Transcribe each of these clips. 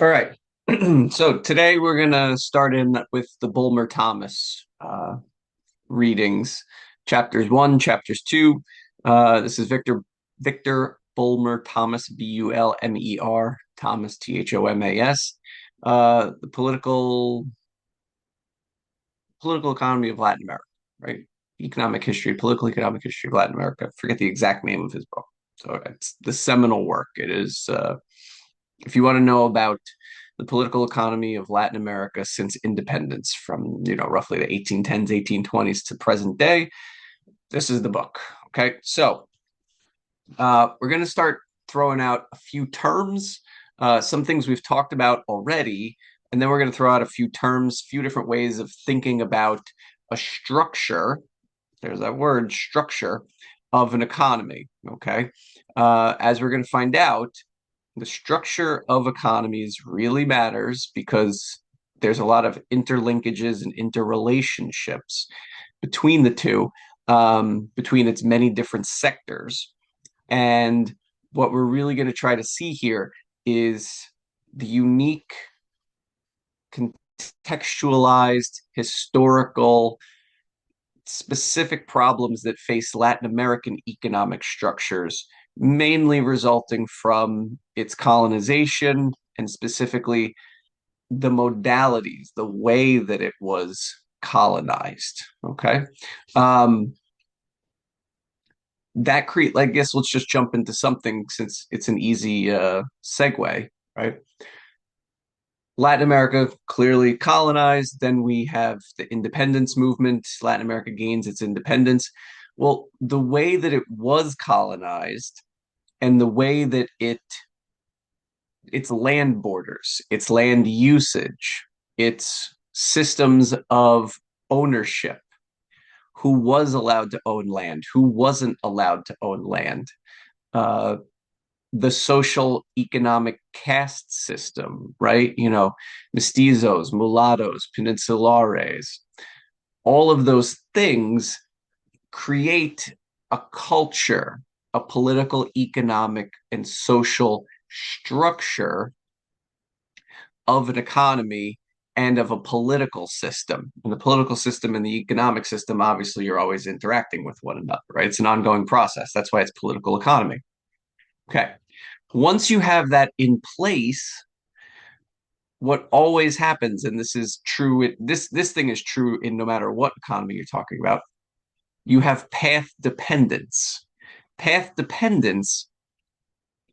All right. So today we're gonna start in with the Bulmer Thomas readings, chapters one, chapters two. This is Victor Bulmer Thomas, Bulmer Thomas, Thomas. The political economy of Latin America, right? Political economic history of Latin America. I forget the exact name of his book. So it's the seminal work. It is. If you want to know about the political economy of Latin America since independence from, roughly the 1810s, 1820s to present day, this is the book. Okay. So we're going to start throwing out a few terms, some things we've talked about already, and then we're going to throw out a few terms, a few different ways of thinking about a structure. There's that word, structure of an economy. Okay. As we're going to find out, the structure of economies really matters because there's a lot of interlinkages and interrelationships between the two, between its many different sectors. And what we're really going to try to see here is the unique, contextualized, historical, specific problems that face Latin American economic structures, mainly resulting from its colonization and specifically the modalities, the way that it was colonized. Okay. Um, that create, I guess let's just jump into something since it's an easy segue, right? Latin America clearly colonized. Then we have the independence movement. Latin America gains its independence. Well, the way that it was colonized and the way that its land borders, its land usage, its systems of ownership, who was allowed to own land, who wasn't allowed to own land, uh, the social economic caste system, right? Mestizos, mulattoes, peninsulares, all of those things create a culture, a political, economic, and social structure of an economy and of a political system. And the political system and the economic system, obviously, you're always interacting with one another, right? It's an ongoing process. That's why it's political economy. Okay. Once you have that in place, what always happens, and this is true, this thing is true in no matter what economy you're talking about, you have path dependence. Path dependence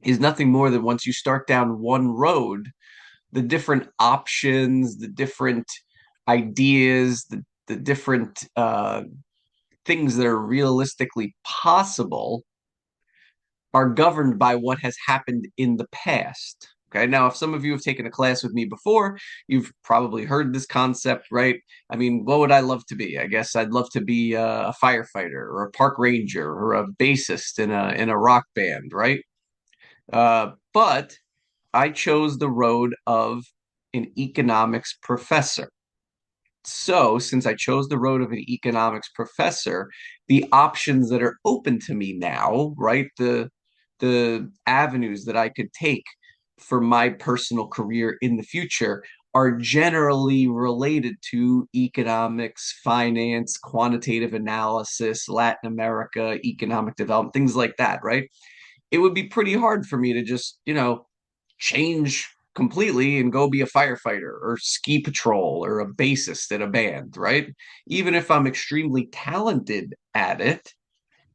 is nothing more than once you start down one road, the different options, the different ideas, the different things that are realistically possible are governed by what has happened in the past. Okay. Now, if some of you have taken a class with me before, you've probably heard this concept, right? I mean, what would I love to be? I guess I'd love to be a firefighter or a park ranger or a bassist in a rock band, right? But I chose the road of an economics professor. So, since I chose the road of an economics professor, the options that are open to me now, right? The avenues that I could take for my personal career in the future are generally related to economics, finance, quantitative analysis, Latin America, economic development, things like that, right? It would be pretty hard for me to just, change completely and go be a firefighter or ski patrol or a bassist in a band, right? Even if I'm extremely talented at it,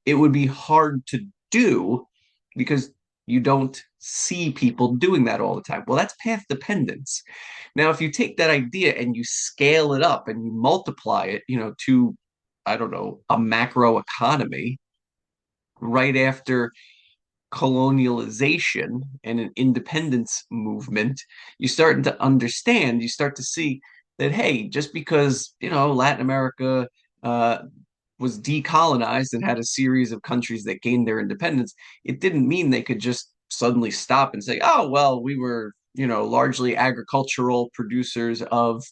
it would be hard to do because you don't see people doing that all the time. Well, that's path dependence. Now, if you take that idea and you scale it up and you multiply it, to, I don't know, a macro economy right after colonialization and an independence movement, you start to understand, you start to see that, hey, just because, Latin America uh, was decolonized and had a series of countries that gained their independence, it didn't mean they could just suddenly stop and say, oh, well, we were, largely agricultural producers of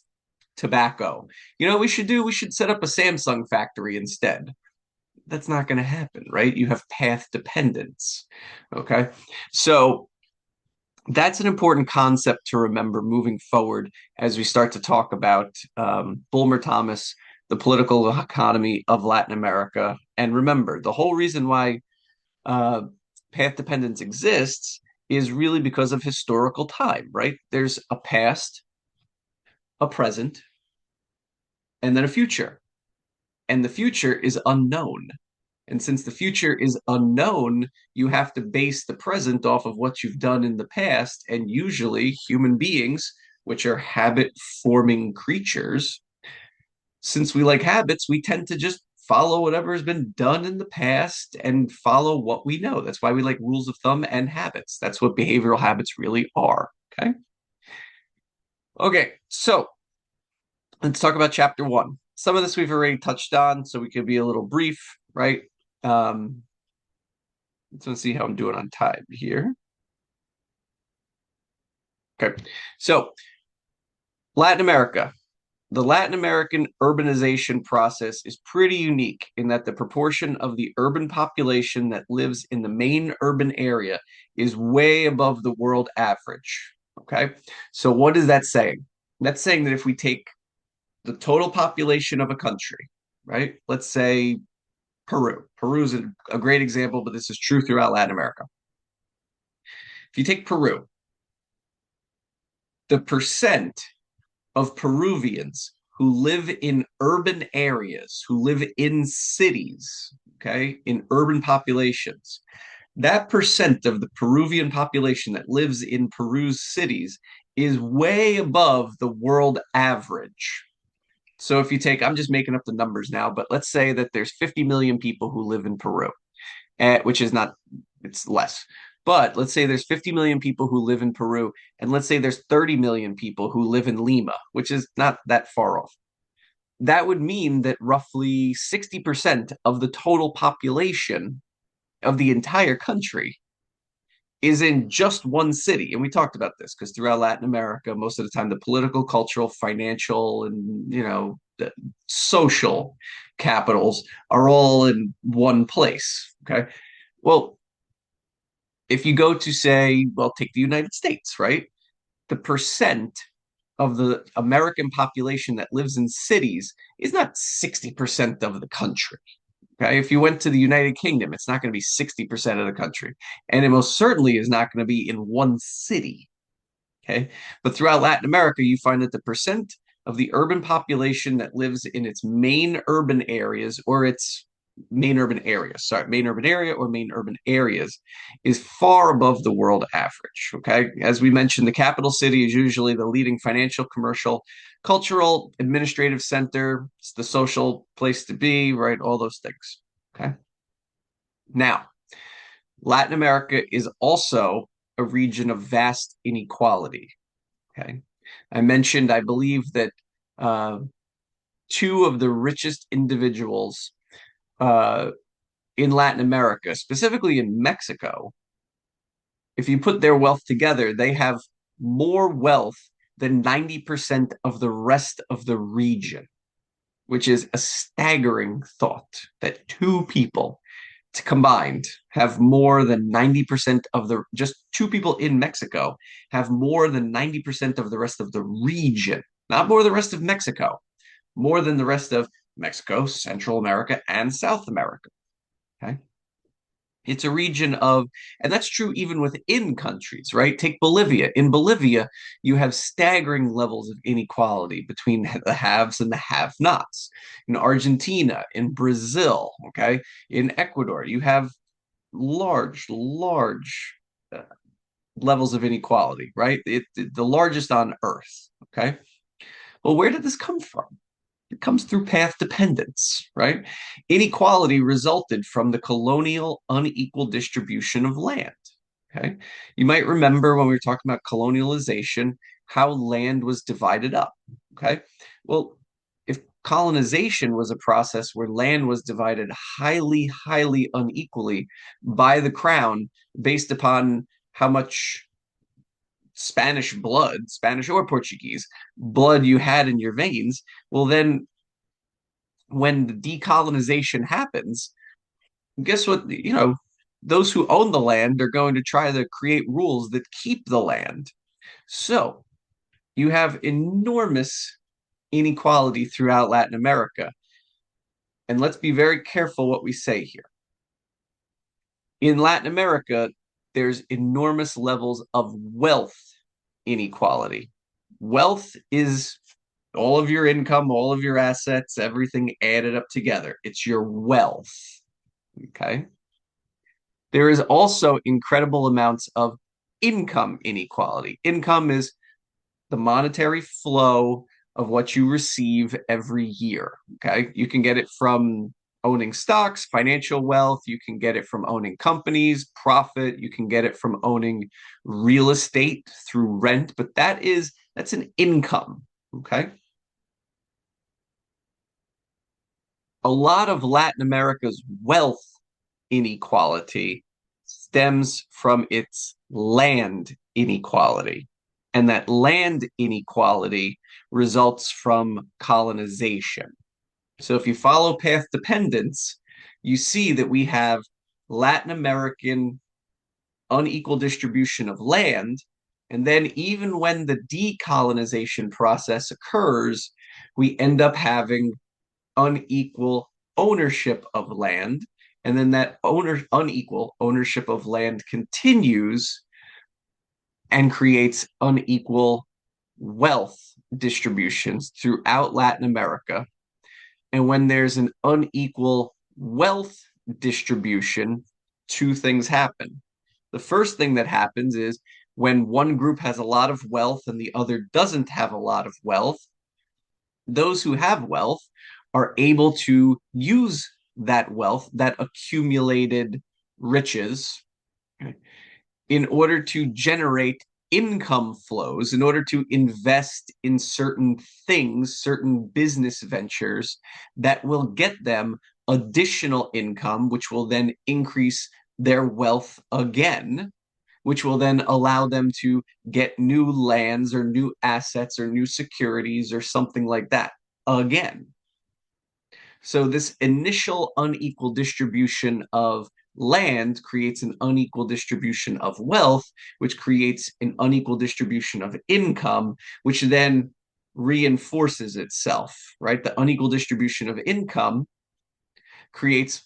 tobacco. We should set up a Samsung factory instead. That's not going to happen, right? You have path dependence. Okay. So That's an important concept to remember moving forward as we start to talk about Bulmer Thomas, the political economy of Latin America. And remember, the whole reason why uh, path dependence exists is really because of historical time, right? There's a past, a present, and then a future. And the future is unknown. And since the future is unknown, you have to base the present off of what you've done in the past. And usually, human beings, which are habit forming creatures, since we like habits, we tend to just follow whatever has been done in the past and follow what we know. That's why we like rules of thumb and habits. That's what behavioral habits really are. Okay. Okay. So let's talk about chapter one. Some of this we've already touched on, so we could be a little brief, right? Um, let's see how I'm doing on time here. Okay. So Latin America. The Latin American urbanization process is pretty unique in that the proportion of the urban population that lives in the main urban area is way above the world average. Okay. So, what is that saying? That's saying that if we take the total population of a country, right? Let's say Peru. Peru is a great example, but this is true throughout Latin America. If you take Peru, the percent of Peruvians who live in urban areas, who live in cities, okay, in urban populations, that percent of the Peruvian population that lives in Peru's cities is way above the world average. So if you take, I'm just making up the numbers now, but let's say that there's 50 million people who live in Peru, which is not, it's less. But let's say there's 50 million people who live in Peru, and let's say there's 30 million people who live in Lima, which is not that far off. That would mean that roughly 60% of the total population of the entire country is in just one city. And we talked about this because throughout Latin America, most of the time, the political, cultural, financial, and, social capitals are all in one place. Okay. Well, if you go to say, well, take the United States, right? The percent of the American population that lives in cities is not 60% of the country. Okay. If you went to the United Kingdom, it's not going to be 60% of the country. And it most certainly is not going to be in one city. Okay. But throughout Latin America, you find that the percent of the urban population that lives in its main urban areas or its main urban area or main urban areas is far above the world average. Okay. As we mentioned, the capital city is usually the leading financial, commercial, cultural, administrative center. It's the social place to be, right? All those things. Okay. Now, Latin America is also a region of vast inequality. Okay. I mentioned, I believe that uh, two of the richest individuals uh, in Latin America, specifically in Mexico, if you put their wealth together, they have more wealth than 90% of the rest of the region, which is a staggering thought that two people combined have more than 90% of the, just two people in Mexico have more than 90% of the rest of the region, not more than the rest of Mexico, more than the rest of Mexico, Central America, and South America. Okay. It's a region of, and that's true even within countries, right? Take Bolivia. In Bolivia, you have staggering levels of inequality between the haves and the have nots. In Argentina, in Brazil, okay, in Ecuador, you have large levels of inequality, right? The largest on earth, okay? Well, where did this come from? It comes through path dependence, right? Inequality resulted from the colonial unequal distribution of land. Okay. You might remember when we were talking about colonialization, how land was divided up. Okay. Well, if colonization was a process where land was divided highly unequally by the crown based upon how much Spanish blood, Spanish or Portuguese blood you had in your veins, well, then when the decolonization happens, guess what? those who own the land are going to try to create rules that keep the land. So you have enormous inequality throughout Latin America. And let's be very careful what we say here. In Latin America, there's enormous levels of wealth inequality. Wealth is all of your income, all of your assets, everything added up together. It's your wealth. Okay. There is also incredible amounts of income inequality. Income is the monetary flow of what you receive every year. Okay. You can get it from owning stocks, financial wealth. You can get it from owning companies, profit. You can get it from owning real estate through rent, but that's an income. Okay. A lot of Latin America's wealth inequality stems from its land inequality. And that land inequality results from colonization. So if you follow path dependence, you see that we have Latin American unequal distribution of land. And then even when the decolonization process occurs, we end up having unequal ownership of land. And then that unequal ownership of land continues and creates unequal wealth distributions throughout Latin America. And when there's an unequal wealth distribution, two things happen. The first thing that happens is when one group has a lot of wealth and the other doesn't have a lot of wealth, those who have wealth are able to use that wealth, that accumulated riches, in order to generate income flows, in order to invest in certain things, certain business ventures that will get them additional income, which will then increase their wealth again, which will then allow them to get new lands or new assets or new securities or something like that again. So this initial unequal distribution of land creates an unequal distribution of wealth, which creates an unequal distribution of income, which then reinforces itself, right? The unequal distribution of income creates,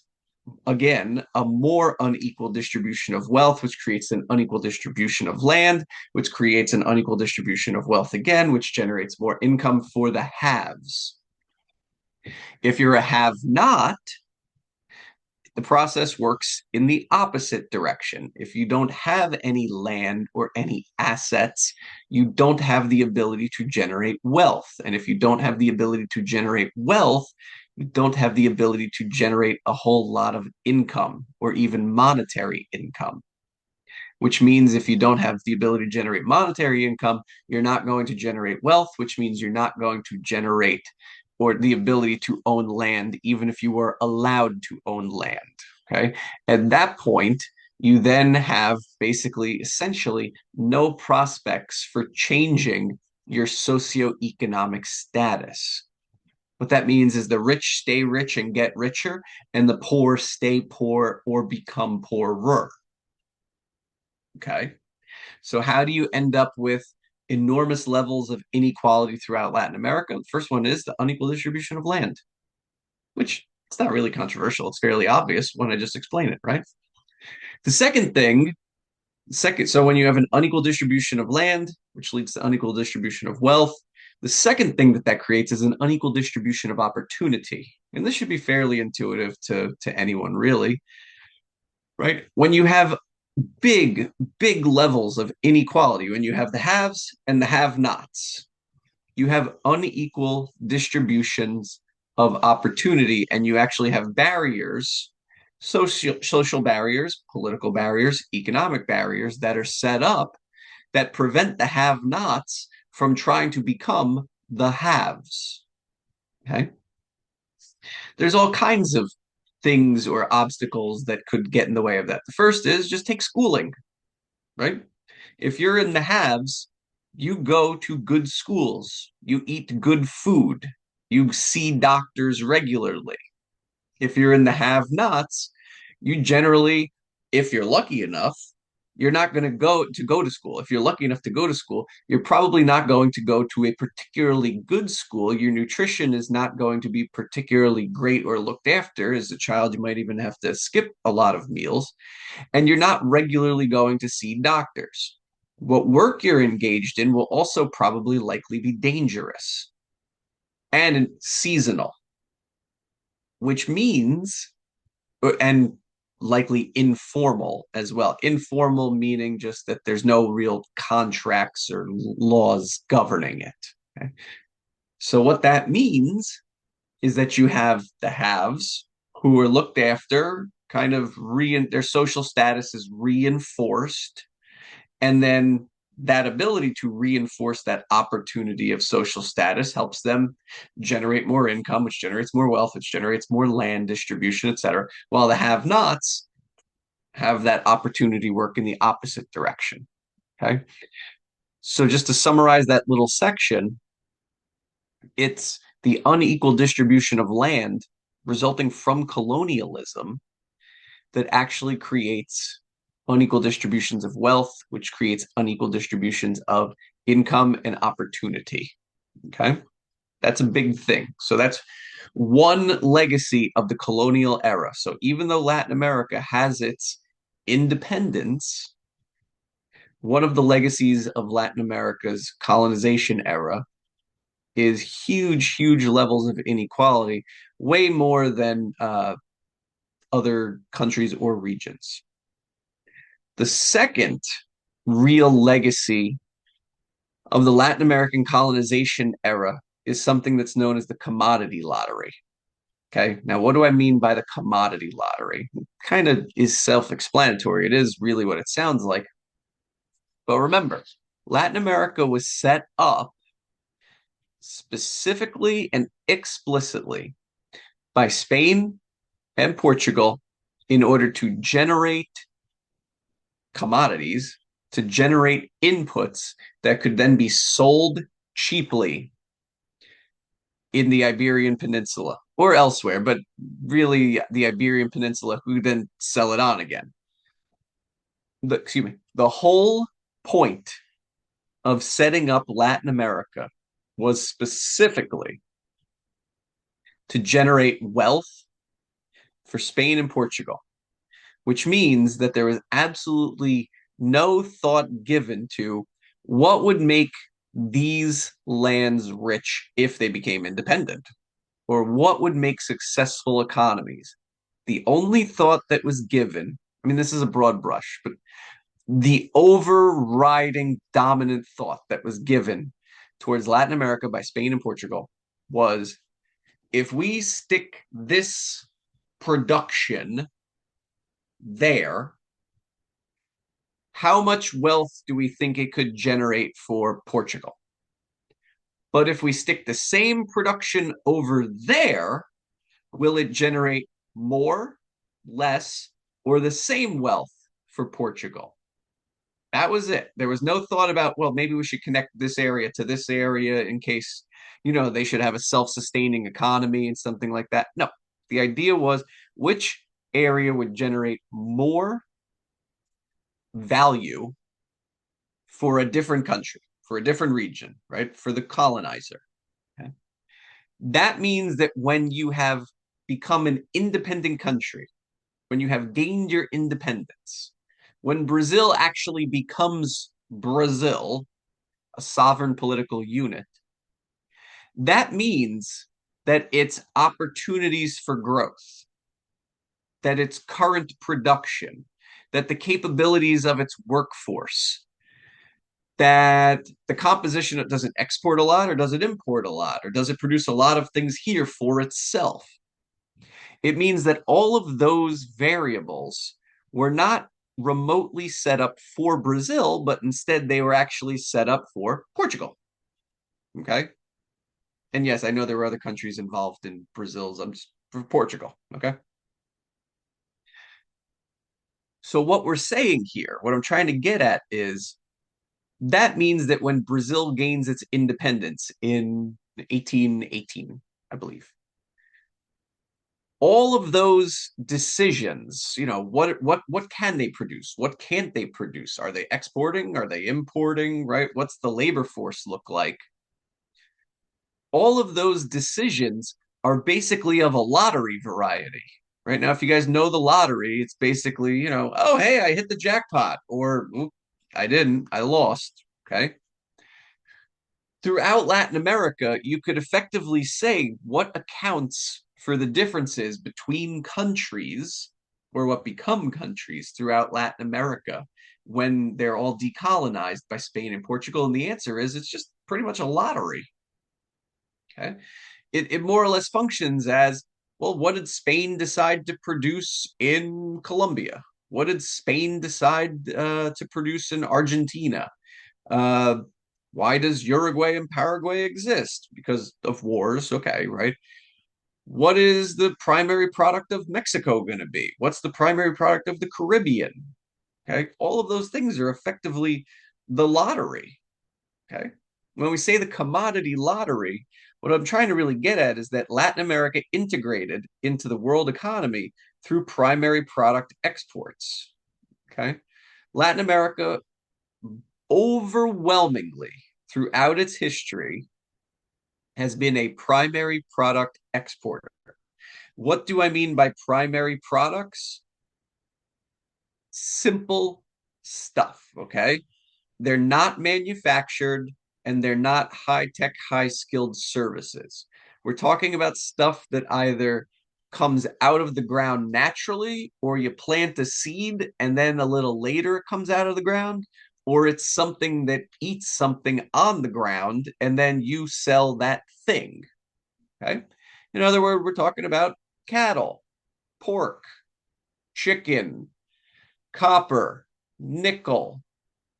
again, a more unequal distribution of wealth, which creates an unequal distribution of land, which creates an unequal distribution of wealth again, which generates more income for the haves. If you're a have not, the process works in the opposite direction. If you don't have any land or any assets, you don't have the ability to generate wealth. And if you don't have the ability to generate wealth, you don't have the ability to generate a whole lot of income or even monetary income. Which means if you don't have the ability to generate monetary income, you're not going to generate wealth, which means you're not going to generate or the ability to own land, even if you were allowed to own land. Okay. At that point, you then have basically essentially no prospects for changing your socioeconomic status. What that means is the rich stay rich and get richer, and the poor stay poor or become poorer. Okay. So, how do you end up with enormous levels of inequality throughout Latin America? The first one is the unequal distribution of land, which it's not really controversial. It's fairly obvious when I just explain it, right? The so when you have an unequal distribution of land, which leads to unequal distribution of wealth, the second thing that creates is an unequal distribution of opportunity. And this should be fairly intuitive to anyone, really, right? When you have big levels of inequality, when you have the haves and the have-nots, you have unequal distributions of opportunity, and you actually have barriers, social barriers, political barriers, economic barriers that are set up that prevent the have-nots from trying to become the haves. Okay. There's all kinds of things or obstacles that could get in the way of that. The first is just take schooling, right? If you're in the haves, you go to good schools, you eat good food, you see doctors regularly. If you're in the have nots, you generally if you're lucky enough, you're not going to go to school. If you're lucky enough to go to school, you're probably not going to go to a particularly good school. Your nutrition is not going to be particularly great or looked after. As a child, you might even have to skip a lot of meals, and you're not regularly going to see doctors. What work you're engaged in will also probably likely be dangerous and seasonal, which means, and likely informal as well. Informal meaning just that there's no real contracts or laws governing it. Okay? So, what that means is that you have the haves who are looked after, kind of their social status is reinforced, and then that ability to reinforce that opportunity of social status helps them generate more income, which generates more wealth, which generates more land distribution, etc. While the have nots have that opportunity work in the opposite direction. Okay. So, just to summarize that little section, it's the unequal distribution of land resulting from colonialism that actually creates unequal distributions of wealth, which creates unequal distributions of income and opportunity. Okay. That's a big thing. So that's one legacy of the colonial era. So even though Latin America has its independence, one of the legacies of Latin America's colonization era is huge, huge levels of inequality, way more than other countries or regions. The second real legacy of the Latin American colonization era is something that's known as the commodity lottery. Okay, now what do I mean by the commodity lottery? It kind of is self explanatory. It is really what it sounds like. But remember, Latin America was set up specifically and explicitly by Spain and Portugal in order to generate commodities, to generate inputs that could then be sold cheaply in the Iberian Peninsula or elsewhere, but really the Iberian Peninsula, who then sell it on again. The whole point of setting up Latin America was specifically to generate wealth for Spain and Portugal, which means that there was absolutely no thought given to what would make these lands rich if they became independent, or what would make successful economies. The only thought that was given, I mean, this is a broad brush, but the overriding dominant thought that was given towards Latin America by Spain and Portugal was, if we stick this production there, how much wealth do we think it could generate for Portugal? But if we stick the same production over there, will it generate more, less, or the same wealth for Portugal? That was it. There was no thought about, well, maybe we should connect this area to this area in case, they should have a self-sustaining economy and something like that. No, the idea was which area would generate more value for a different country, for a different region, right? For the colonizer. Okay? That means that when you have become an independent country, when you have gained your independence, when Brazil actually becomes Brazil, a sovereign political unit, that means that its opportunities for growth, that its current production, that the capabilities of its workforce, that the composition, it doesn't export a lot, or does it import a lot, or does it produce a lot of things here for itself? It means that all of those variables were not remotely set up for Brazil, but instead they were actually set up for Portugal. Okay. And yes, I know there were other countries involved in Brazil's, I'm just for Portugal. Okay. So what we're saying here, what I'm trying to get at is that means that when Brazil gains its independence in 1818, I believe, All of those decisions, what can they produce? What can't they produce? Are they exporting? Are they importing, right? What's the labor force look like? All of those decisions are basically of a lottery variety. Right now, if you guys know the lottery, it's basically, oh, hey, I hit the jackpot, or I didn't, I lost. Okay. Throughout Latin America, you could effectively say what accounts for the differences between countries or what become countries throughout Latin America when they're all decolonized by Spain and Portugal. And the answer is it's just pretty much a lottery. Okay. It more or less functions as, well, what did Spain decide to produce in Colombia? What did Spain decide to produce in Argentina? Uh, why does Uruguay and Paraguay exist? Because of wars, okay, right? What is the primary product of Mexico going to be? What's the primary product of the Caribbean? Okay, all of those things are effectively the lottery. Okay, when we say the commodity lottery, what I'm trying to really get at is that Latin America integrated into the world economy through primary product exports. Okay, Latin America overwhelmingly throughout its history has been a primary product exporter. What do I mean by primary products? Simple stuff, okay? They're not manufactured and they're not high tech, high skilled services. We're talking about stuff that either comes out of the ground naturally, or you plant a seed and then a little later it comes out of the ground, or it's something that eats something on the ground and then you sell that thing. Okay. In other words, we're talking about cattle, pork, chicken, copper, nickel.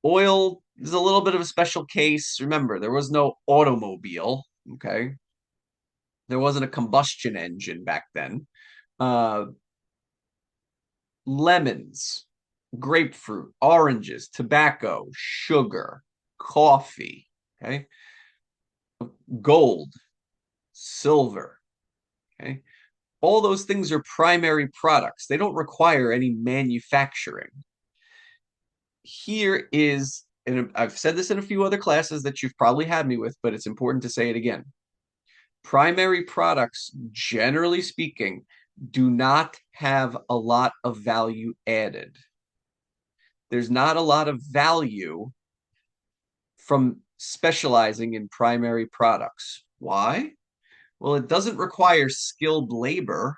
Oil is a little bit of a special case. Remember, there was no automobile. Okay. There wasn't a combustion engine back then. Uh, Lemons, grapefruit, oranges, tobacco, sugar, coffee. Okay. Gold, silver. Okay. All those things are primary products. They don't require any manufacturing. Here is, and I've said this in a few other classes that you've probably had me with, but it's important to say it again. Primary products, generally speaking, do not have a lot of value added. There's not a lot of value from specializing in primary products. Why? Well, it doesn't require skilled labor,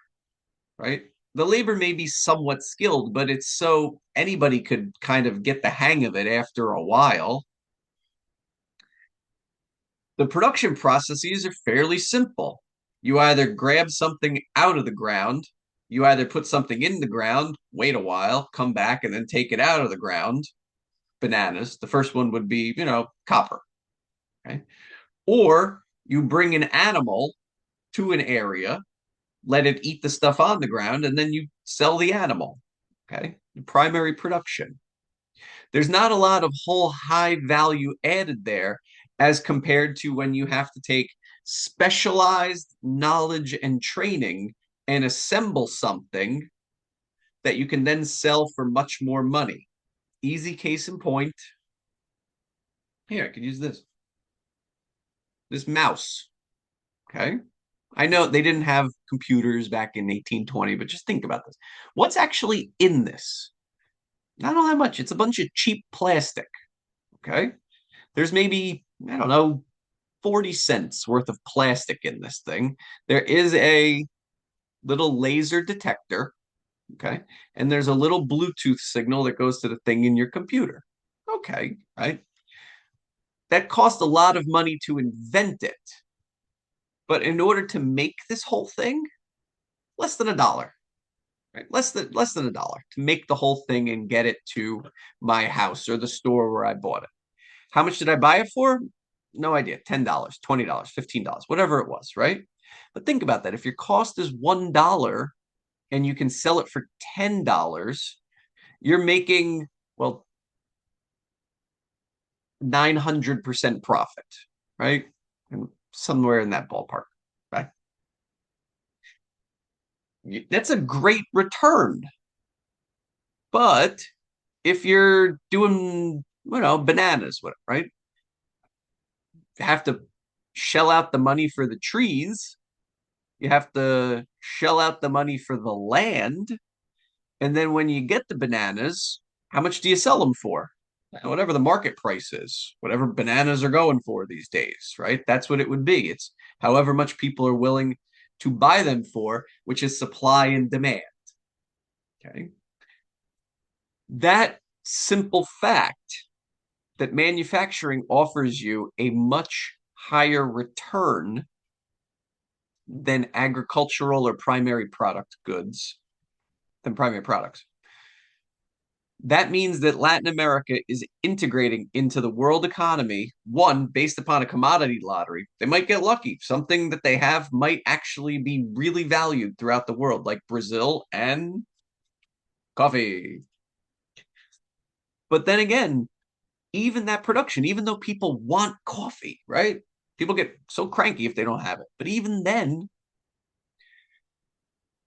right? The labor may be somewhat skilled, but it's so anybody could kind of get the hang of it after a while. The production processes are fairly simple. You either grab something out of the ground, you either put something in the ground, wait a while, come back, and then take it out of the ground. Bananas. The first one would be, copper. Okay. Or you bring an animal to an area, let it eat the stuff on the ground, and then you sell the animal. Okay. Primary production. There's not a lot of whole high value added there as compared to when you have to take specialized knowledge and training and assemble something that you can then sell for much more money. Easy case in point. Here, I could use this mouse. Okay. I know they didn't have computers back in 1820, but just think about this. What's actually in this? Not all that much. It's a bunch of cheap plastic. Okay. There's maybe, I don't know, 40 cents worth of plastic in this thing. There is a little laser detector. Okay. And there's a little Bluetooth signal that goes to the thing in your computer. Okay. Right. That cost a lot of money to invent it. But in order to make this whole thing, less than $1. Right? Less than $1 to make the whole thing and get it to my house or the store where I bought it. How much did I buy it for? No idea. $10, $20, $15, whatever it was, right? But think about that. If your cost is $1 and you can sell it for $10, you're making, well, 900% profit, right? And somewhere in that ballpark, right? That's a great return. But if you're doing, bananas, right? You have to shell out the money for the trees. You have to shell out the money for the land. And then when you get the bananas, how much do you sell them for? Whatever the market price is, whatever bananas are going for these days, right? That's what it would be. It's however much people are willing to buy them for, which is supply and demand. Okay. That simple fact that manufacturing offers you a much higher return than agricultural or primary product goods, than primary products. That means that Latin America is integrating into the world economy, one, based upon a commodity lottery. They might get lucky. Something that they have might actually be really valued throughout the world, like Brazil and coffee. But then again, even that production, even though people want coffee, right? People get so cranky if they don't have it. But even then,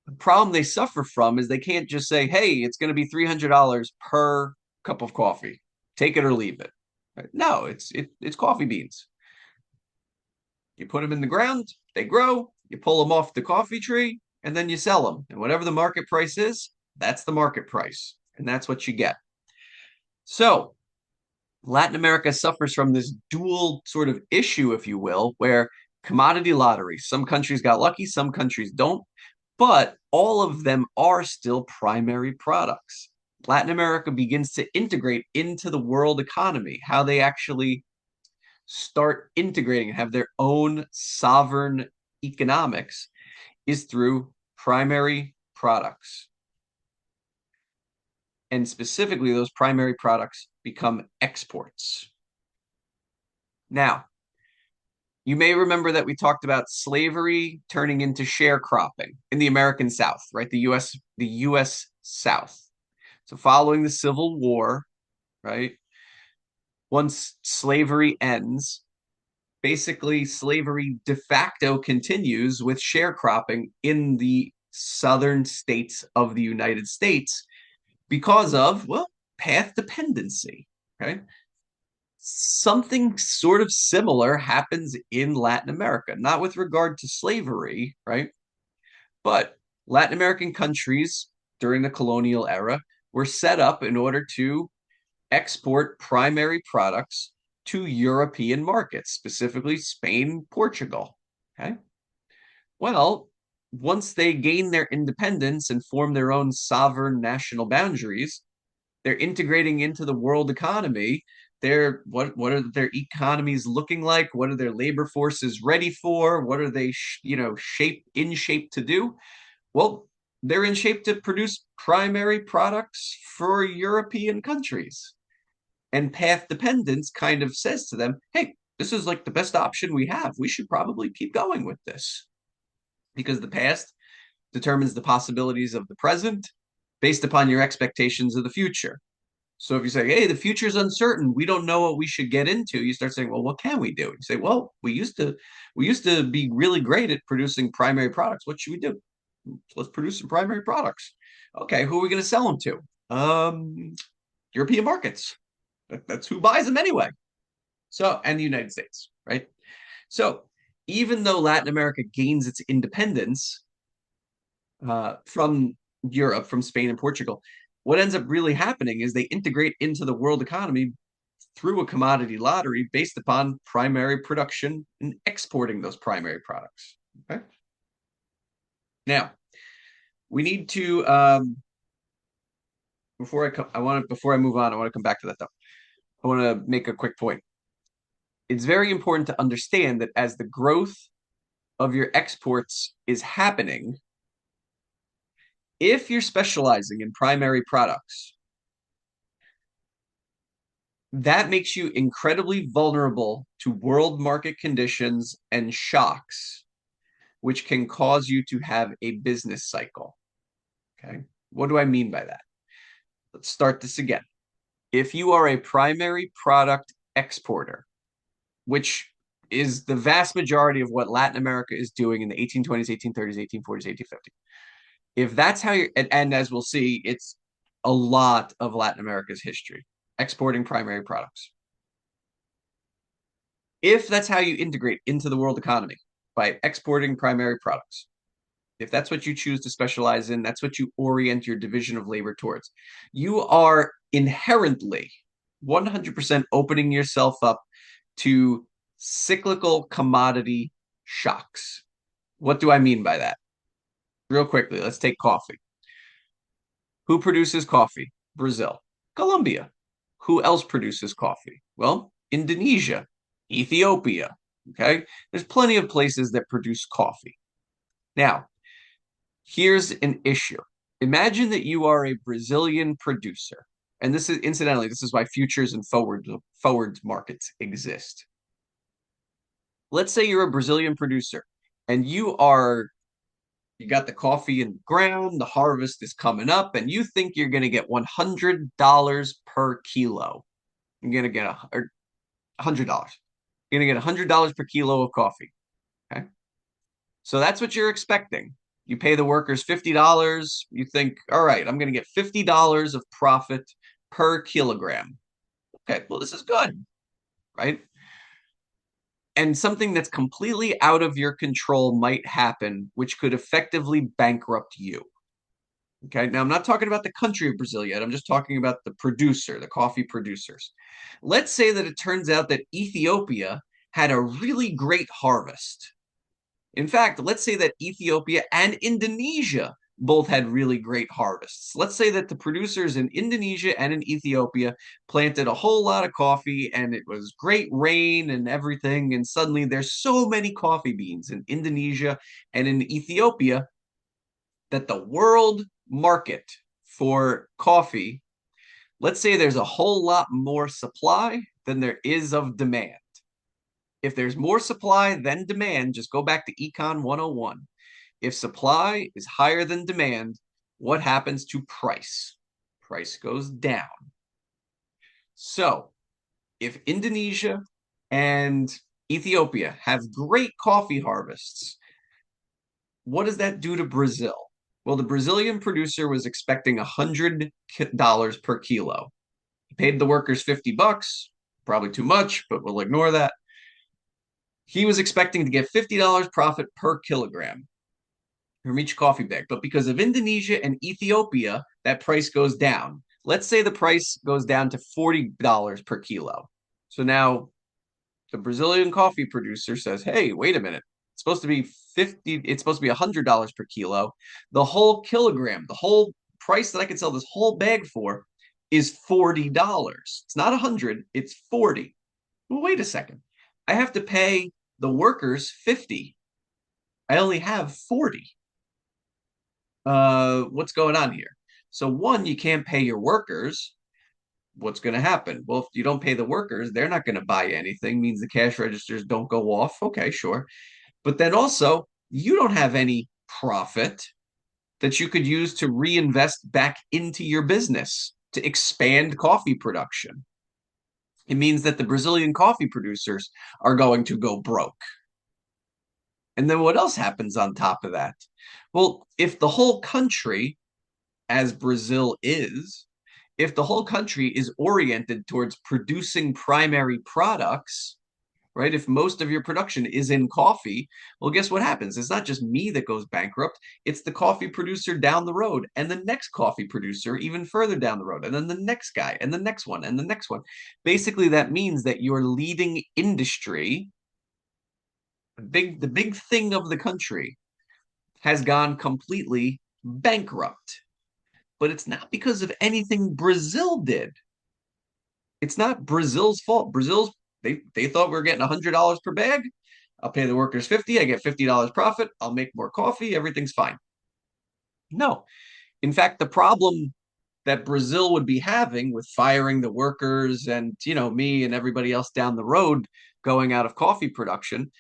the problem they suffer from is they can't just say, hey, it's going to be $300 per cup of coffee. Take it or leave it. Right? No, it's coffee beans. You put them in the ground, they grow, you pull them off the coffee tree, and then you sell them. And whatever the market price is, that's the market price. And that's what you get. So Latin America suffers from this dual sort of issue, if you will, where commodity lottery, some countries got lucky, some countries don't, but all of them are still primary products. Latin America begins to integrate into the world economy, how they actually start integrating and have their own sovereign economics is through primary products. And specifically, those primary products become exports. Now, you may remember that we talked about slavery turning into sharecropping in the American South, right? The US South. So following the Civil War, right? Once slavery ends, basically slavery de facto continues with sharecropping in the southern states of the United States because of, well, path dependency, okay? Something sort of similar happens in Latin America, not with regard to slavery, right? But Latin American countries during the colonial era were set up in order to export primary products to European markets, specifically Spain, Portugal. Okay. Well, once they gain their independence and form their own sovereign national boundaries, they're integrating into the world economy. What are their economies looking like? What are their labor forces ready for? What are they shape to do? Well, they're in shape to produce primary products for European countries. And path dependence kind of says to them, hey, this is like the best option we have. We should probably keep going with this because the past determines the possibilities of the present based upon your expectations of the future. So if you say, hey, the future is uncertain, we don't know what we should get into, you start saying, well, what can we do? You say, well, we used to be really great at producing primary products. What should we do? Let's produce some primary products. Okay, who are we going to sell them to? European markets. That's who buys them anyway. So, and the United States, right? So, even though Latin America gains its independence from Europe, from Spain and Portugal, what ends up really happening is they integrate into the world economy through a commodity lottery based upon primary production and exporting those primary products. Okay. Now, we need to before I move on, I want to come back to that though. I want to make a quick point. It's very important to understand that as the growth of your exports is happening, if you're specializing in primary products, that makes you incredibly vulnerable to world market conditions and shocks, which can cause you to have a business cycle. Okay. What do I mean by that? Let's start this again. If you are a primary product exporter, which is the vast majority of what Latin America is doing in the 1820s, 1830s, 1840s, 1850s. If that's how you, and as we'll see, it's a lot of Latin America's history, exporting primary products. If that's how you integrate into the world economy by exporting primary products, if that's what you choose to specialize in, that's what you orient your division of labor towards, you are inherently 100% opening yourself up to cyclical commodity shocks. What do I mean by that? Real quickly, let's take coffee. Who produces coffee? Brazil. Colombia. Who else produces coffee? Well, Indonesia, Ethiopia. Okay. There's plenty of places that produce coffee. Now, here's an issue. Imagine that you are a Brazilian producer. And this is incidentally, this is why futures and forward markets exist. Let's say you're a Brazilian producer and you got the coffee in the ground, the harvest is coming up, and you think you're going to get $100 per kilo. You're going to get $100. You're going to get $100 per kilo of coffee. Okay. So that's what you're expecting. You pay the workers $50. You think, all right, I'm going to get $50 of profit per kilogram. Okay, well, this is good, right? And something that's completely out of your control might happen, which could effectively bankrupt you. Okay, now I'm not talking about the country of Brazil yet. I'm just talking about the producer, the coffee producers. Let's say that it turns out that Ethiopia had a really great harvest. In fact, let's say that Ethiopia and Indonesia both had really great harvests. Let's say that the producers in Indonesia and in Ethiopia planted a whole lot of coffee and it was great rain and everything. And suddenly there's so many coffee beans in Indonesia and in Ethiopia that the world market for coffee, let's say there's a whole lot more supply than there is of demand. If there's more supply than demand, just go back to Econ 101. If supply is higher than demand, what happens to price? Price goes down. So if Indonesia and Ethiopia have great coffee harvests, what does that do to Brazil? Well, the Brazilian producer was expecting $100 per kilo. He paid the workers $50, probably too much, but we'll ignore that. He was expecting to get $50 profit per kilogram from each coffee bag. But because of Indonesia and Ethiopia, that price goes down. Let's say the price goes down to $40 per kilo. So now the Brazilian coffee producer says, hey, wait a minute. It's supposed to be it's supposed to be $100 per kilo. The whole kilogram, the whole price that I can sell this whole bag for is $40. It's not 100, it's 40. Well, wait a second. I have to pay the workers 50. I only have 40. What's going on here? So one, you can't pay your workers. What's going to happen? Well, if you don't pay the workers, they're not going to buy anything, means the cash registers don't go off. Okay, sure. But then also, you don't have any profit that you could use to reinvest back into your business to expand coffee production. It means that the Brazilian coffee producers are going to go broke. And then what else happens on top of that? Well, if the whole country, as Brazil is, if the whole country is oriented towards producing primary products, right? If most of your production is in coffee, well, guess what happens? It's not just me that goes bankrupt. It's the coffee producer down the road and the next coffee producer even further down the road, and then the next guy and the next one and the next one. Basically, that means that your leading industry, the big thing of the country, has gone completely bankrupt. But it's not because of anything Brazil did. It's not Brazil's fault. They thought we were getting $100 per bag. I'll pay the workers 50, I get $50 profit, I'll make more coffee, everything's fine. No. In fact, the problem that Brazil would be having with firing the workers and, me and everybody else down the road going out of coffee production,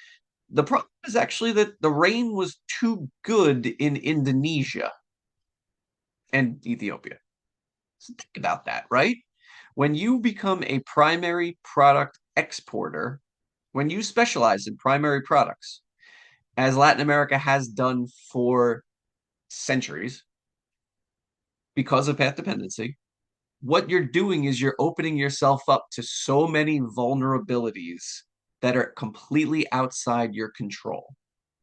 the problem is actually that the rain was too good in Indonesia and Ethiopia. So think about that, right? When you become a primary product exporter, when you specialize in primary products, as Latin America has done for centuries, because of path dependency, what you're doing is you're opening yourself up to so many vulnerabilities that are completely outside your control.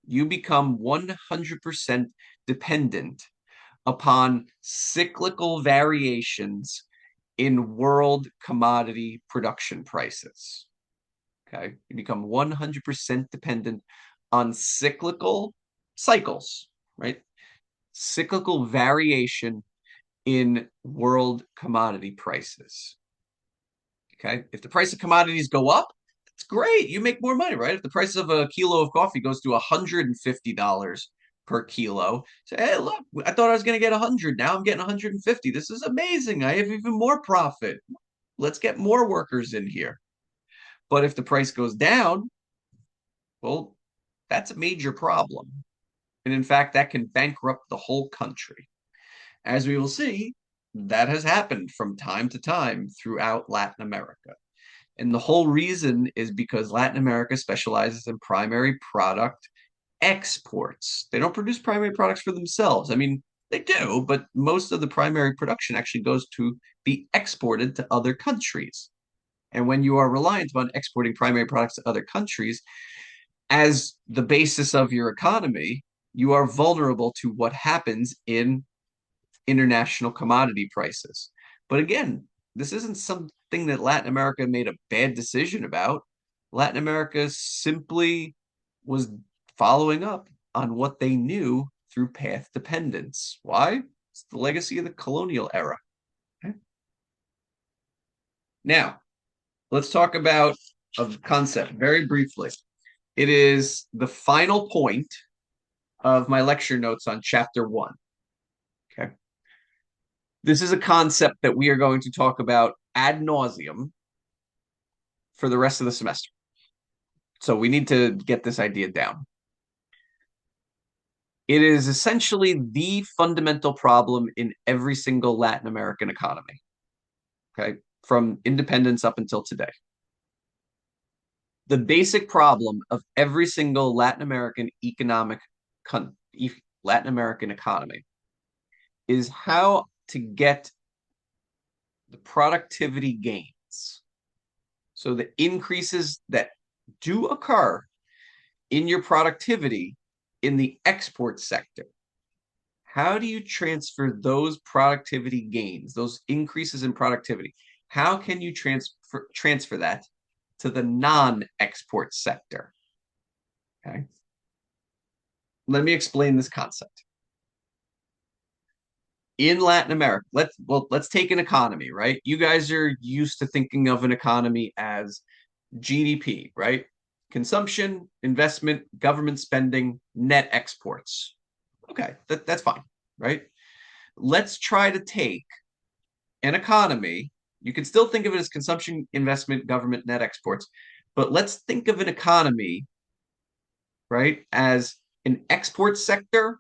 You become 100% dependent upon cyclical variations in world commodity production prices. Okay. You become 100% dependent on cyclical cycles, right? Cyclical variation in world commodity prices. Okay. If the price of commodities go up, it's great. You make more money, right? If the price of a kilo of coffee goes to $150 per kilo, say, hey, look, I thought I was going to get 100. Now I'm getting 150. This is amazing. I have even more profit. Let's get more workers in here. But if the price goes down, well, that's a major problem. And in fact, that can bankrupt the whole country. As we will see, that has happened from time to time throughout Latin America. And the whole reason is because Latin America specializes in primary product exports. They don't produce primary products for themselves. I mean, they do, but most of the primary production actually goes to be exported to other countries. And when you are reliant on exporting primary products to other countries as the basis of your economy, you are vulnerable to what happens in international commodity prices. But again, this isn't something that Latin America made a bad decision about. Latin America simply was following up on what they knew through path dependence. Why? It's the legacy of the colonial era. Okay. Now, let's talk about a concept very briefly. It is the final point of my lecture notes on chapter 1. Okay. This is a concept that we are going to talk about ad nauseum for the rest of the semester. So we need to get this idea down. It is essentially the fundamental problem in every single Latin American economy, okay, from independence up until today. The basic problem of every single Latin American Latin American economy is how to get the productivity gains. So the increases that do occur in your productivity in the export sector. How do you transfer those productivity gains, those increases in productivity? How can you transfer that to the non-export sector? Okay. Let me explain this concept. In Latin America, let's take an economy, right? You guys are used to thinking of an economy as GDP, right? Consumption, investment, government spending, net exports. Okay, that's fine, right? Let's try to take an economy. You can still think of it as consumption, investment, government, net exports, but let's think of an economy, right, as an export sector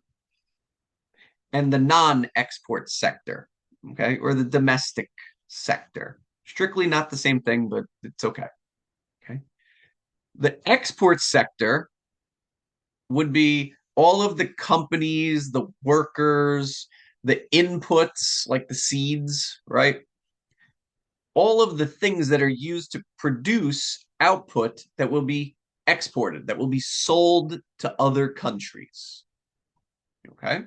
and the non-export sector, okay, or the domestic sector. Strictly not the same thing, but it's okay. Okay. The export sector would be all of the companies, the workers, the inputs like the seeds, right? All of the things that are used to produce output that will be exported, that will be sold to other countries. Okay.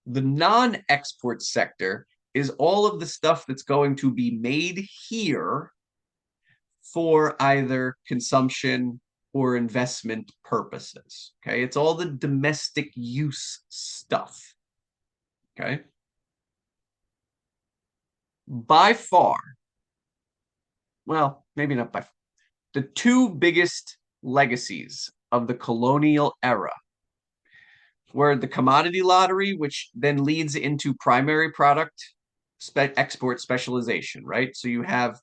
The non export sector is all of the stuff that's going to be made here for either consumption or investment purposes. Okay. It's all the domestic use stuff. Okay. By far, well, maybe not by far, the two biggest legacies of the colonial era were the commodity lottery, which then leads into primary product export specialization, right? So you have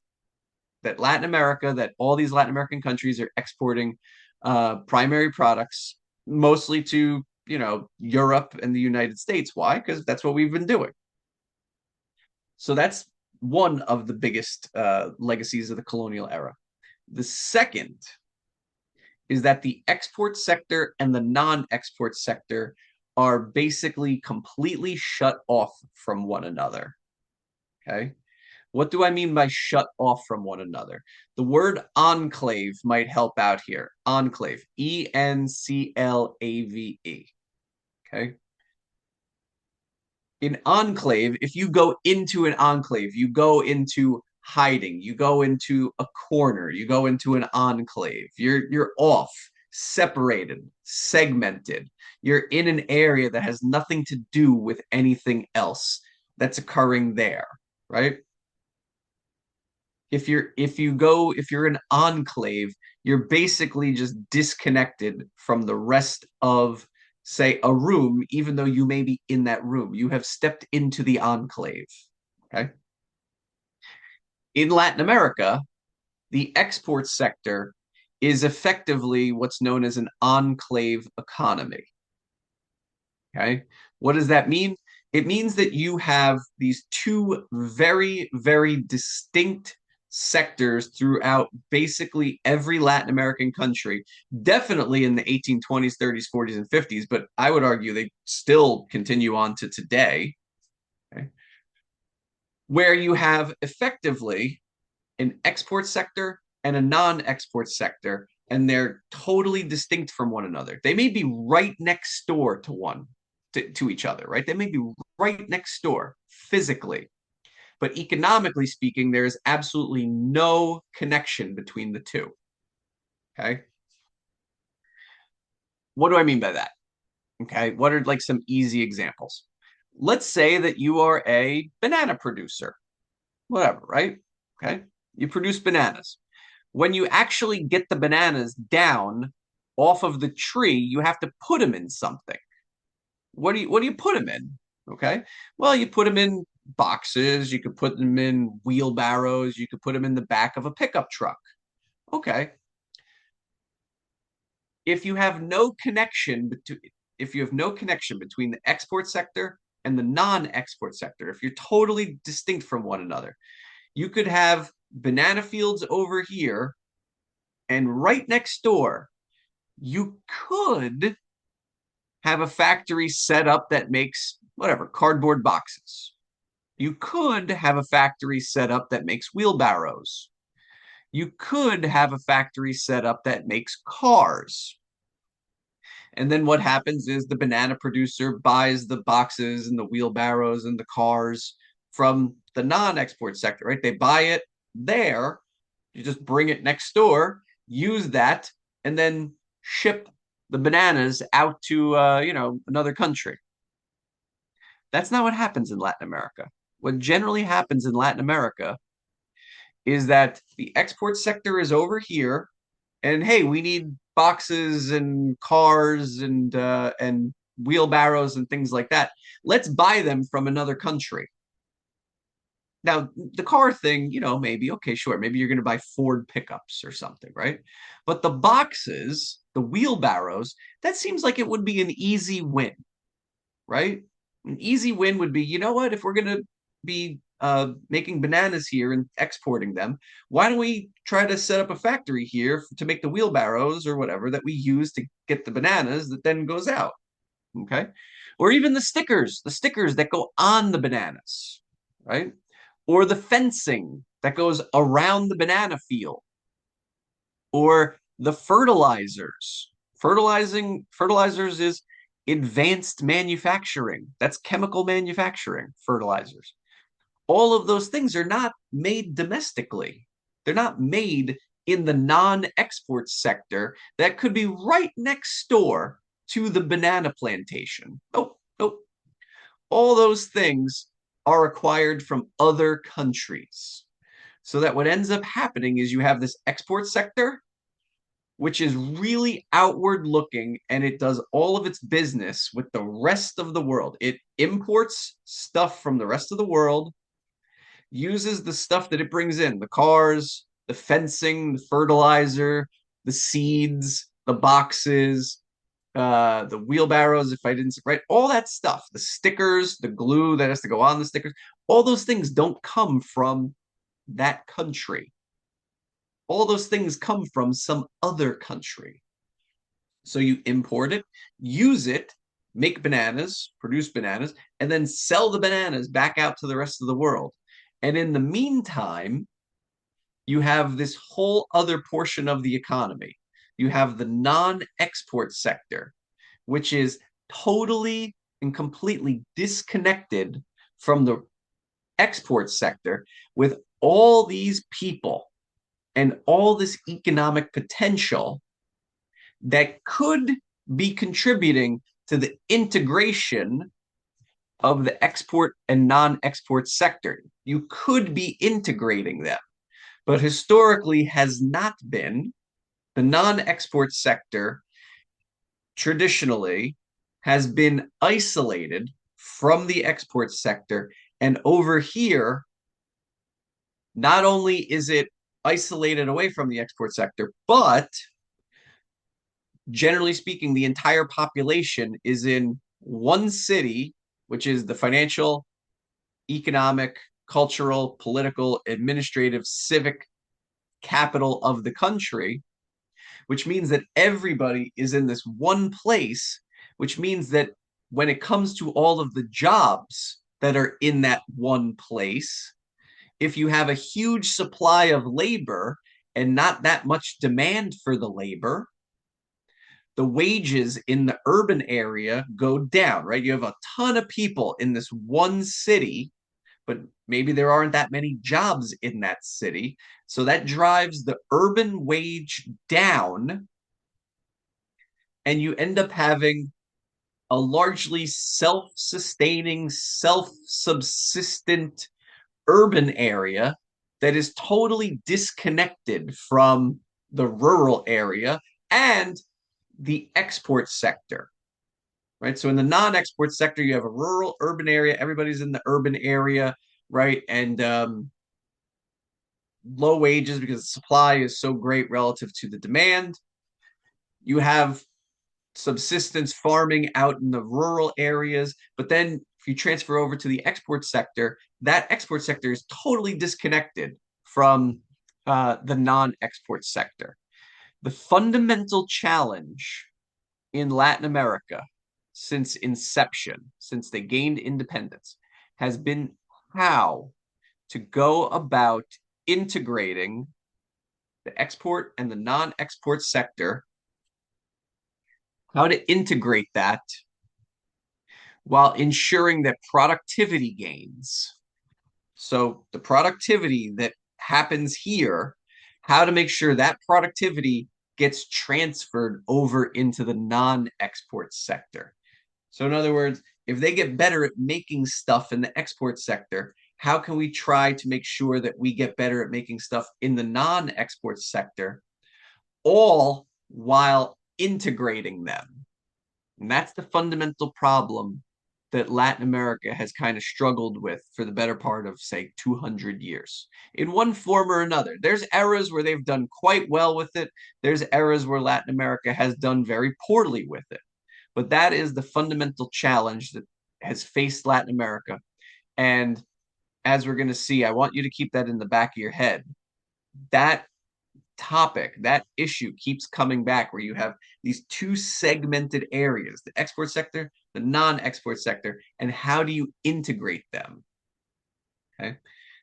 that Latin America, that all these Latin American countries are exporting primary products, mostly to, Europe and the United States. Why? Because that's what we've been doing. So that's one of the biggest legacies of the colonial era. The second is that the export sector and the non-export sector are basically completely shut off from one another. Okay. What do I mean by shut off from one another? The word enclave might help out here. Enclave. Enclave. Okay. In enclave, if you go into an enclave, you go into hiding, you go into a corner, you go into an enclave. You're off, separated, segmented. You're in an area that has nothing to do with anything else that's occurring there, right? If you're an enclave, you're basically just disconnected from the rest of, say, a room, even though you may be in that room. You have stepped into the enclave. Okay. In Latin America, the export sector is effectively what's known as an enclave economy. Okay. What does that mean? It means that you have these two very, very distinct sectors throughout basically every Latin American country, definitely in the 1820s, 30s, 40s, and 50s, but I would argue they still continue on to today, okay, where you have effectively an export sector and a non-export sector, and they're totally distinct from one another. They may be right next door to to each other, right? They may be right next door physically, but economically speaking, there is absolutely no connection between the two. Okay. What do I mean by that? Okay. What are like some easy examples? Let's say that you are a banana producer, whatever, right? Okay. You produce bananas. When you actually get the bananas down off of the tree, you have to put them in something. What do you put them in? Okay. Well, you put them in boxes, you could put them in wheelbarrows, you could put them in the back of a pickup truck. Okay. If you have no connection between if you have no connection between the export sector and the non-export sector, if you're totally distinct from one another, you could have banana fields over here, and right next door, you could have a factory set up that makes whatever, cardboard boxes. You could have a factory set up that makes wheelbarrows. You could have a factory set up that makes cars. And then what happens is the banana producer buys the boxes and the wheelbarrows and the cars from the non-export sector, right? They buy it there. You just bring it next door, use that, and then ship the bananas out to another country. That's not what happens in Latin America. What generally happens in Latin America is that the export sector is over here, and hey, we need boxes and cars and wheelbarrows and things like that. Let's buy them from another country. Now, the car thing, maybe, okay, sure. Maybe you're going to buy Ford pickups or something, right? But the boxes, the wheelbarrows, that seems like it would be an easy win, right? An easy win would be, you know what? If we're going to be making bananas here and exporting them, why don't we try to set up a factory here to make the wheelbarrows or whatever that we use to get the bananas that then goes out, okay? Or even the stickers that go on the bananas, right? Or the fencing that goes around the banana field, or the fertilizers. Fertilizers is advanced manufacturing. That's chemical manufacturing, fertilizers. All of those things are not made domestically. They're not made in the non-export sector that could be right next door to the banana plantation. Nope, nope. All those things are acquired from other countries. So that what ends up happening is you have this export sector, which is really outward looking, and it does all of its business with the rest of the world. It imports stuff from the rest of the world, uses the stuff that it brings in, the cars, the fencing, the fertilizer, the seeds, the boxes, the wheelbarrows, if I didn't, right? All that stuff, the stickers, the glue that has to go on the stickers, all those things don't come from that country. All those things come from some other country. So you import it, use it, make bananas, produce bananas, and then sell the bananas back out to the rest of the world. And in the meantime, you have this whole other portion of the economy. You have the non export sector, which is totally and completely disconnected from the export sector with all these people and all this economic potential that could be contributing to the integration of the export and non export sector. You could be integrating them, but historically has not been. The non export sector traditionally has been isolated from the export sector. And over here, not only is it isolated away from the export sector, but generally speaking, the entire population is in one city, which is the financial, economic, cultural, political, administrative, civic capital of the country, which means that everybody is in this one place, which means that when it comes to all of the jobs that are in that one place, if you have a huge supply of labor and not that much demand for the labor, the wages in the urban area go down, right? You have a ton of people in this one city, but maybe there aren't that many jobs in that city. So that drives the urban wage down, and you end up having a largely self sustaining, self subsistent urban area that is totally disconnected from the rural area and the export sector, right? So in the non-export sector, you have a rural urban area. Everybody's in the urban area, right? And low wages because the supply is so great relative to the demand. You have subsistence farming out in the rural areas, but then if you transfer over to the export sector, that export sector is totally disconnected from the non-export sector. The fundamental challenge in Latin America since inception, since they gained independence, has been how to go about integrating the export and the non export sector, how to integrate that while ensuring that productivity gains. So, the productivity that happens here, how to make sure that productivity gets transferred over into the non export sector. So, in other words, if they get better at making stuff in the export sector, how can we try to make sure that we get better at making stuff in the non export sector, all while integrating them? And that's the fundamental problem that Latin America has kind of struggled with for the better part of, say, 200 years in one form or another. There's eras where they've done quite well with it, there's eras where Latin America has done very poorly with it. But that is the fundamental challenge that has faced Latin America. And as we're going to see, I want you to keep that in the back of your head. That topic, that issue keeps coming back where you have these two segmented areas, the export sector, the non-export sector, and how do you integrate them? Okay.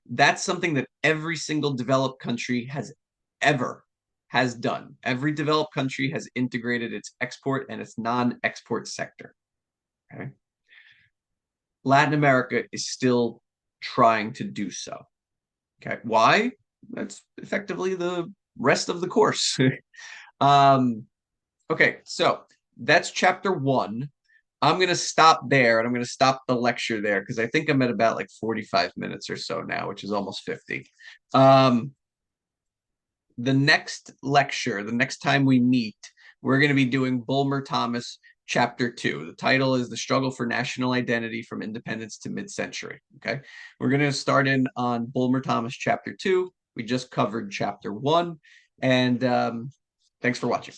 That's something that every single developed country has done. Every developed country has integrated its export and its non-export sector. Okay. Latin America is still trying to do so. Okay. Why? That's effectively the rest of the course. um, okay, so that's chapter one. I'm going to stop there and I'm going to stop the lecture there because I think I'm at about like 45 minutes or so now, which is almost 50. The next lecture, the next time we meet, we're going to be doing Bulmer Thomas chapter 2. The title is The Struggle for National Identity from Independence to Mid-Century. Okay. We're going to start in on Bulmer Thomas chapter 2. We just covered chapter 1. And thanks for watching.